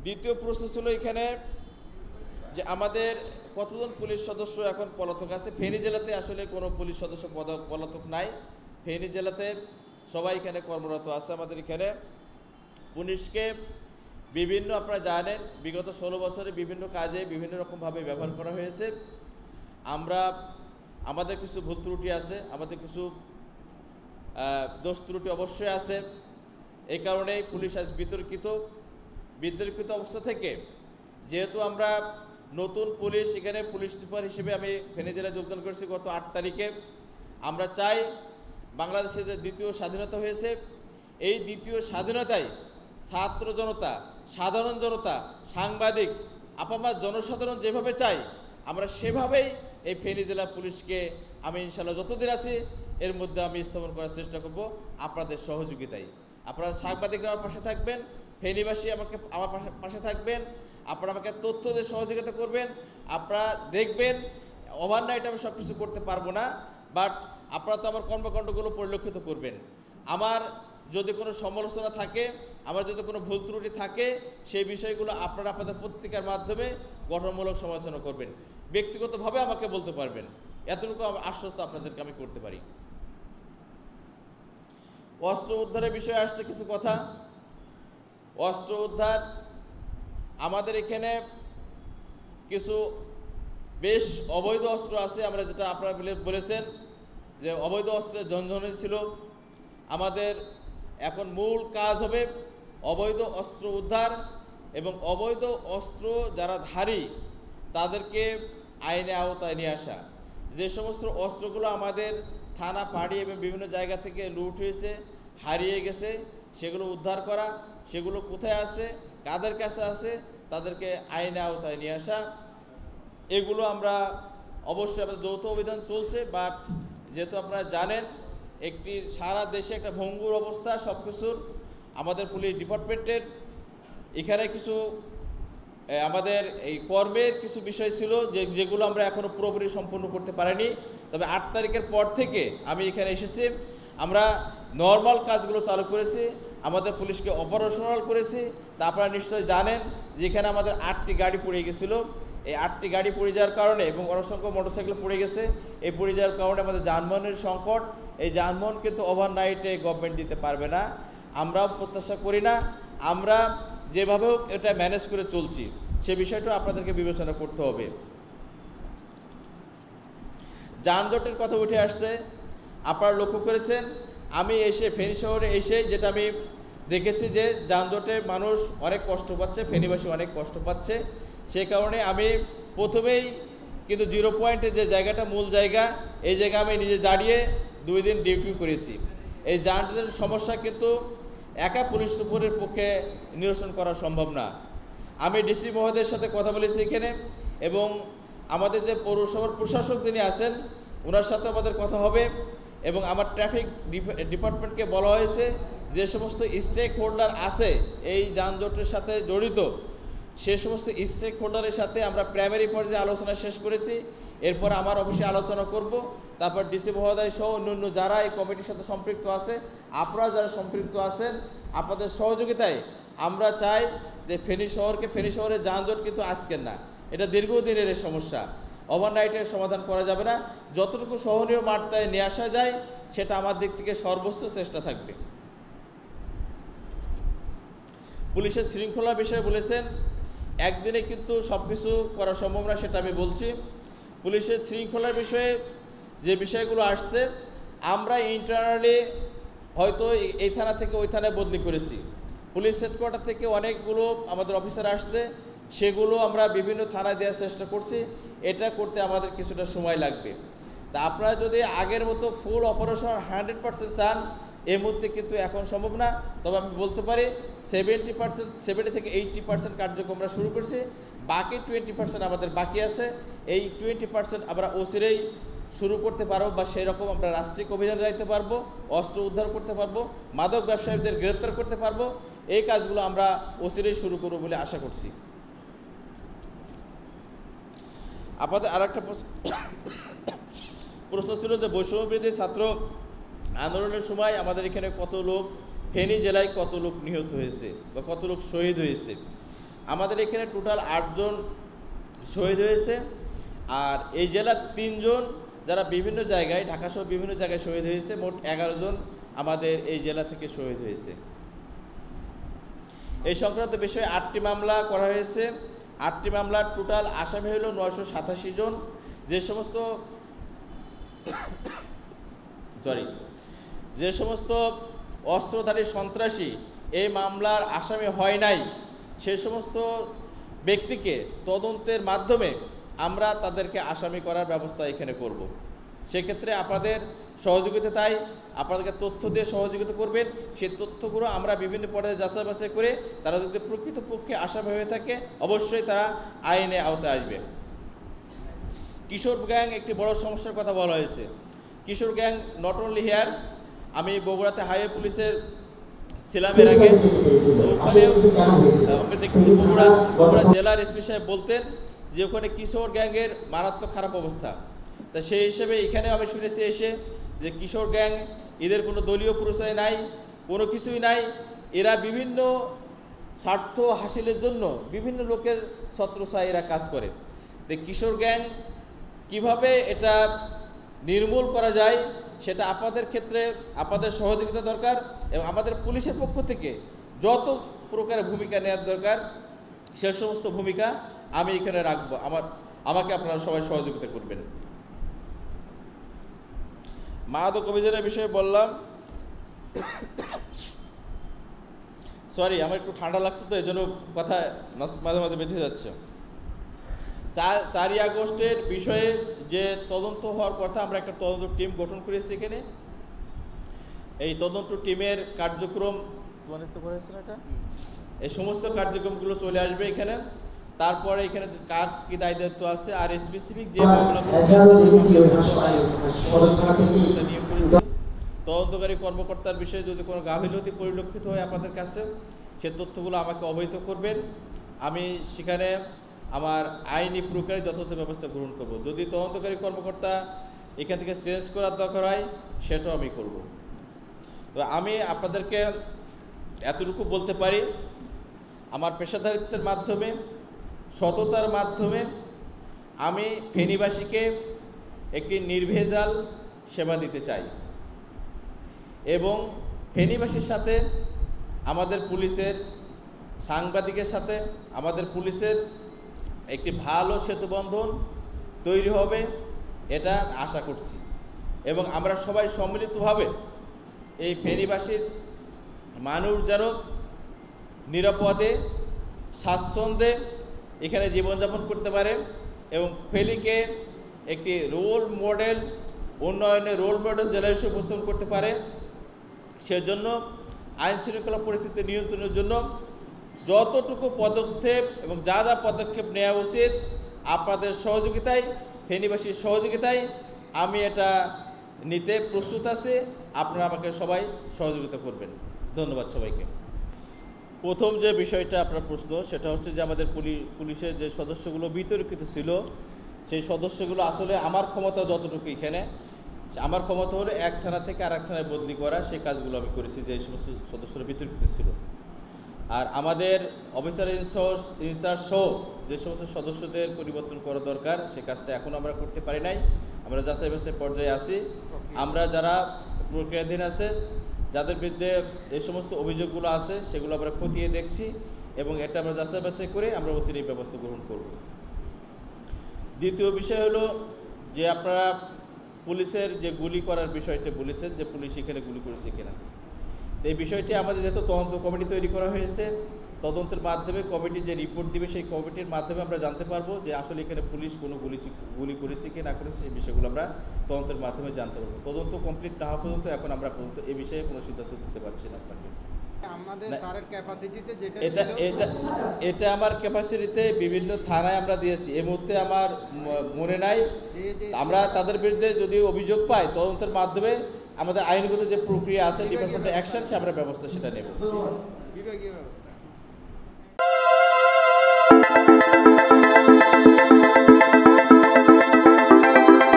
দ্বিতীয় প্রশ্ন ছিল এখানে যে আমাদের কতজন পুলিশ সদস্য এখন পলাতক আছে। ফেনী জেলাতে আসলে কোনো পুলিশ সদস্য পলাতক নাই। ফেনী জেলাতে সবাই এখানে কর্মরত আছে। আমাদের এখানে পুলিশকে বিভিন্ন, আপনারা জানেন, বিগত 16 বছরে বিভিন্ন কাজে বিভিন্ন রকমভাবে ব্যবহার করা হয়েছে। আমাদের কিছু ভুল ত্রুটি আছে, আমাদের কিছু দোষ ত্রুটি অবশ্যই আছে। এই কারণেই পুলিশ আজ বিতর্কিত অবস্থা থেকে, যেহেতু আমরা নতুন পুলিশ, এখানে পুলিশ সুপার হিসেবে আমি ফেনী জেলায় যোগদান করেছি গত 8 তারিখে। আমরা চাই বাংলাদেশে যে দ্বিতীয় স্বাধীনতা হয়েছে, এই দ্বিতীয় স্বাধীনতায় ছাত্র জনতা, সাধারণ জনতা, সাংবাদিক, আপামার জনসাধারণ যেভাবে চাই, আমরা সেভাবেই এই ফেনী জেলা পুলিশকে আমি ইনশাল্লাহ যতদিন আছি এর মধ্যে আমি স্থাপন করার চেষ্টা করব আপনাদের সহযোগিতায়। আপনারা সাংবাদিকরা আমার পাশে থাকবেন, ফেনীবাসী আমার পাশে থাকবেন, আপনারা আমাকে তথ্য দিয়ে সহযোগিতা করবেন। আপনারা দেখবেন ওভারনাইট আমি সব কিছু করতে পারবো না, বাট আপনারা তো আমার কর্মকাণ্ডগুলো পরিলক্ষিত করবেন। আমার যদি কোনো সমালোচনা থাকে, আমার যদি কোনো ভুল ত্রুটি থাকে, সেই বিষয়গুলো আপনারা আপনাদের পত্রিকার মাধ্যমে গঠনমূলক সমালোচনা করবেন, ব্যক্তিগতভাবে আমাকে বলতে পারবেন। এতটুকু আশ্বস্ত আপনাদেরকে আমি করতে পারি। অস্ত্র উদ্ধারের বিষয়ে আসছে কিছু কথা। অস্ত্র উদ্ধার, আমাদের এখানে কিছু বেশ অবৈধ অস্ত্র আছে। আমরা যেটা আপনারা বলেছেন যে অবৈধ অস্ত্রের ঝনঝনে ছিল, আমাদের এখন মূল কাজ হবে অবৈধ অস্ত্র উদ্ধার এবং অবৈধ অস্ত্র যারা ধারী তাদেরকে আইনে আওতায় নিয়ে আসা। যে সমস্ত অস্ত্রগুলো আমাদের থানা, পাড়ি এবং বিভিন্ন জায়গা থেকে লুট হয়েছে, হারিয়ে গেছে, সেগুলো উদ্ধার করা, সেগুলো কোথায় আছে, কাদের কাছে আছে, তাদেরকে আইনে আওতায় নিয়ে আসা। এগুলো আমরা অবশ্যই আমাদের যৌথ অভিযান চলছে, বাট যেহেতু আপনারা জানেন একটি সারা দেশে একটা ভঙ্গুর অবস্থা সব কিছুর, আমাদের পুলিশ ডিপার্টমেন্টের এখানে কিছু আমাদের এই কর্মের কিছু বিষয় ছিল যেগুলো আমরা এখনও পুরোপুরি সম্পূর্ণ করতে পারিনি। তবে 8 তারিখের পর থেকে আমি এখানে এসেছি, আমরা নর্মাল কাজগুলো চালু করেছি, আমাদের পুলিশকে অপারেশনাল করেছি। তা আপনারা নিশ্চয়ই জানেন যে এখানে আমাদের 8টি গাড়ি পড়ে গেছিলো। এই 8টি গাড়ি পড়ে যাওয়ার কারণে এবং অসংখ্য মোটরসাইকেল পড়ে গেছে, এই পড়ে যাওয়ার কারণে আমাদের যানবাহনের সংকট। এই যানবাহন কিন্তু ওভারনাইটে গভর্নমেন্ট দিতে পারবে না, আমরাও প্রত্যাশা করি না। আমরা যেভাবে হোক এটা ম্যানেজ করে চলছি, সে বিষয়টা আপনাদেরকে বিবেচনা করতে হবে। যানজটের কথা উঠে আসছে, আপনারা লক্ষ্য করেছেন আমি এসে ফেনী শহরে এসে যেটা আমি দেখেছি যে যানজটে মানুষ অনেক কষ্ট পাচ্ছে, ফেনীবাসী অনেক কষ্ট পাচ্ছে। সেই কারণে আমি প্রথমেই কিন্তু 0 পয়েন্টে যে জায়গাটা মূল জায়গা, এই জায়গায় আমি নিজে দাঁড়িয়ে 2 দিন ডিউটি করেছি। এই যানজটের সমস্যা কিন্তু একা পুলিশ সুপারের পক্ষে নিরসন করা সম্ভব না। আমি ডিসি মহোদয়ের সাথে কথা বলেছি এখানে, এবং আমাদের যে পৌরসভার প্রশাসক যিনি আছেন ওনার সাথে আমাদের কথা হবে। এবং আমার ট্রাফিক ডিপার্টমেন্টকে বলা হয়েছে যে সমস্ত স্টেক হোল্ডার আছে এই যানজটের সাথে জড়িত, সে সমস্ত স্টেক হোল্ডারের সাথে আমরা প্রাইমারি পর্যায়ে আলোচনা শেষ করেছি। এরপর আমার অফিসে আলোচনা করব, তারপর ডিসি মহোদয় সহ অন্যান্য যারা এই কমিটির সাথে সম্পৃক্ত আছে, আপনারা যারা সম্পৃক্ত আছেন, আপনাদের সহযোগিতায় আমরা চাই যে ফেনী শহরের যানজট কিন্তু আজকের না, এটা দীর্ঘদিনের এই সমস্যা। ওভারনাইটের সমাধান করা যাবে না, যতটুকু সহনীয় মাত্রায় নিয়ে আসা যায় সেটা আমার দিক থেকে সর্বোচ্চ চেষ্টা থাকবে। পুলিশের শৃঙ্খলার বিষয়ে বলেছেন, একদিনে কিন্তু সব কিছু করা সম্ভব না, সেটা আমি বলছি। পুলিশের শৃঙ্খলার বিষয়ে যে বিষয়গুলো আসছে, আমরা ইন্টারনালি হয়তো এই থানা থেকে ওই থানায় বদলি করেছি, পুলিশ হেডকোয়ার্টার থেকে অনেকগুলো আমাদের অফিসার আসছে, সেগুলো আমরা বিভিন্ন থানায় দেওয়ার চেষ্টা করছি। এটা করতে আমাদের কিছুটা সময় লাগবে। তা আপনারা যদি আগের মতো ফুল অপারেশন 100% চান, এই মুহূর্তে কিন্তু এখন সম্ভব না। তবে আমি বলতে পারি 70 থেকে 80% কার্যক্রম আমরা শুরু করছি, বাকি 20% আমাদের বাকি আছে। এই 20% আমরা অচিরেই শুরু করতে পারবো, বা সেই রকম আমরা রাষ্ট্রিক অভিযানে যাইতে পারবো, অস্ত্র উদ্ধার করতে পারবো, মাদক ব্যবসায়ীদের গ্রেপ্তার করতে পারবো। এই কাজগুলো আমরা অচিরেই শুরু করবো বলে আশা করছি। আপনাদের আর একটা প্রশ্ন ছিল যে বৈষম্যবিরোধী ছাত্র আন্দোলনের সময় আমাদের এখানে কত লোক, ফেনী জেলায় কত লোক নিহত হয়েছে বা কত লোক শহীদ হয়েছে। আমাদের এখানে টোটাল 8 জন শহীদ হয়েছে, আর এই জেলার 3 জন যারা বিভিন্ন জায়গায় ঢাকা সহ বিভিন্ন জায়গায় শহীদ হয়েছে। মোট 11 জন আমাদের এই জেলা থেকে শহীদ হয়েছে। এই সংক্রান্ত বিষয়ে 8টি মামলা করা হয়েছে। 8টি মামলার টোটাল আসামি হলো 987 জন। যে সমস্ত অস্ত্রধারী সন্ত্রাসী এই মামলার আসামি হয় নাই, সে সমস্ত ব্যক্তিকে তদন্তের মাধ্যমে আমরা তাদেরকে আসামি করার ব্যবস্থা এখানে করব। সেক্ষেত্রে আপনাদের সহযোগিতা তাই, আপনাদেরকে তথ্য দিয়ে সহযোগিতা করবেন। সেই তথ্যগুলো আমরা বিভিন্ন পর্যায়ে যাচাই বাছাই করে তারা যদি প্রকৃতপক্ষে আসামি হয়ে থাকে অবশ্যই তারা আইনে আওতায় আসবে। কিশোর গ্যাং একটি বড় সমস্যার কথা বলা হয়েছে। কিশোর গ্যাং নট অনলি হিয়ার, আমি বগুড়াতে হাইওয়ে পুলিশের ছিলাম এর আগে, আমি দেখছি বগুড়া জেলার এসপি সাহেব বলতেন যে ওখানে কিশোর গ্যাংয়ের মারাত্মক খারাপ অবস্থা। তা সেই হিসেবে এখানেও আমি শুনেছি এসে যে কিশোর গ্যাং এদের কোনো দলীয় পরিচয় নাই, কোনো কিছুই নাই। এরা বিভিন্ন স্বার্থ হাসিলের জন্য বিভিন্ন লোকের ছত্রছায়ায় এরা কাজ করে। যে কিশোর গ্যাং কিভাবে এটা নির্মূল করা যায় সেটা আপনাদের ক্ষেত্রে আপনাদের সহযোগিতা দরকার, এবং আমাদের পুলিশের পক্ষ থেকে যত প্রকারের ভূমিকা নেওয়ার দরকার সে সমস্ত ভূমিকা আমি এখানে রাখবো। আমাকে আপনারা সবাই সহযোগিতা করবেন। মাদক অভিযানের বিষয়ে বললাম। সরি, আমার একটু ঠান্ডা লাগছে তো এই জন্য কথা মাঝে মাঝে বেঁধে যাচ্ছে। 4ই আগস্টের বিষয়ে যে তদন্ত হওয়ার কথা, আমরা একটা তদন্ত টিম গঠন করেছি এখানে। এই তদন্ত টিমের কার্যক্রম এই সমস্ত কার্যক্রমগুলো চলে আসবে এখানে। তারপরে এখানে কার কি দায়িত্ব আছে আর স্পেসিফিক যে তদন্তকারী কর্মকর্তার বিষয়ে যদি কোনো গাফিলতি পরিলক্ষিত হয় আপনাদের কাছে, সে তথ্যগুলো আমাকে অবহিত করবেন। আমি সেখানে আমার আইনি প্রক্রিয়ায় যথাযথ ব্যবস্থা গ্রহণ করব। যদি তদন্তকারী কর্মকর্তা এখান থেকে চেঞ্জ করার দরকার হয় সেটাও আমি করব। তো আমি আপনাদেরকে এতটুকু বলতে পারি, আমার পেশাদারিত্বের মাধ্যমে, সততার মাধ্যমে আমি ফেনীবাসীকে একটি নির্ভেজাল সেবা দিতে চাই, এবং ফেনীবাসীর সাথে আমাদের পুলিশের, সাংবাদিকের সাথে আমাদের পুলিশের একটি ভালো সেতুবন্ধন তৈরি হবে এটা আশা করছি। এবং আমরা সবাই সম্মিলিতভাবে এই ফেনীবাসীর মানুষ যেন নিরাপদে স্বাচ্ছন্দ্যে এখানে জীবনযাপন করতে পারে, এবং ফেনীকে একটি রোল মডেল, উন্নয়নের রোল মডেল জেলা হিসেবে উপস্থাপন করতে পারে। সেজন্য আইন শৃঙ্খলা পরিস্থিতি নিয়ন্ত্রণের জন্য যতটুকু পদক্ষেপ এবং যা যা পদক্ষেপ নেওয়া উচিত আপনাদের সহযোগিতায়, ফেনীবাসীর সহযোগিতায় আমি এটা নিতে প্রস্তুত আছি। আপনারা আমাকে সবাই সহযোগিতা করবেন। ধন্যবাদ সবাইকে। প্রথম যে বিষয়টা আপনার প্রশ্ন, সেটা হচ্ছে যে আমাদের পুলিশের যে সদস্যগুলো বিতর্কিত ছিল, সেই সদস্যগুলো আসলে আমার ক্ষমতা যতটুকু এখানে, আমার ক্ষমতা হলো এক থানা থেকে আরেক থানায় বদলি করা, সেই কাজগুলো আমি করেছি যে সমস্ত সদস্যরা বিতর্কিত ছিল। আর আমাদের অফিসার ইনচার্জ সহ যে সমস্ত সদস্যদের পরিবর্তন করা দরকার সে কাজটা এখন আমরা করতে পারি নাই। আমরা যাচাই বাছাই পর্যায়ে আছি। আমরা যারা প্রক্রিয়াধীন আছে, যাদের বিরুদ্ধে এই সমস্ত অভিযোগগুলো আছে সেগুলো আমরা খতিয়ে দেখছি, এবং এটা আমরা যাচাই বাছাই করে আমরা অচিরেই ব্যবস্থা গ্রহণ করব। দ্বিতীয় বিষয় হলো যে আপনারা পুলিশের যে গুলি করার বিষয়টা বলেছেন যে পুলিশ এখানে গুলি করেছে কিনা, এই বিষয়টি আমাদের যেহেতু তদন্ত কমিটি তৈরি করা হয়েছে, তদন্তের মাধ্যমে কমিটি যে রিপোর্ট দিবে সেই কমিটির মাধ্যমে আমরা জানতে পারবো যে আসলে এখানে পুলিশ কোনো গুলি করেছে কি না করেছে, সেই বিষয়গুলো আমরা তদন্তের মাধ্যমে জানতে পারবো। তদন্ত কমপ্লিট না হওয়া পর্যন্ত এখন আমরা এই বিষয়ে কোনো সিদ্ধান্ত দিতে পারছি না আপনাকে। আমাদের স্যারের ক্যাপাসিটিতে যেটা এটা আমার ক্যাপাসিটিতে বিভিন্ন থানায় আমরা দিয়েছি, এই মুহূর্তে আমার মনে নাই। আমরা তাদের বিরুদ্ধে যদি অভিযোগ পাই তদন্তের মাধ্যমে আমাদের আইনগত যে প্রক্রিয়া আছে ডিপার্টমেন্টের অ্যাকশন, সে আমরা ব্যবস্থা সেটা নেব। বিভাগীয় ব্যবস্থা।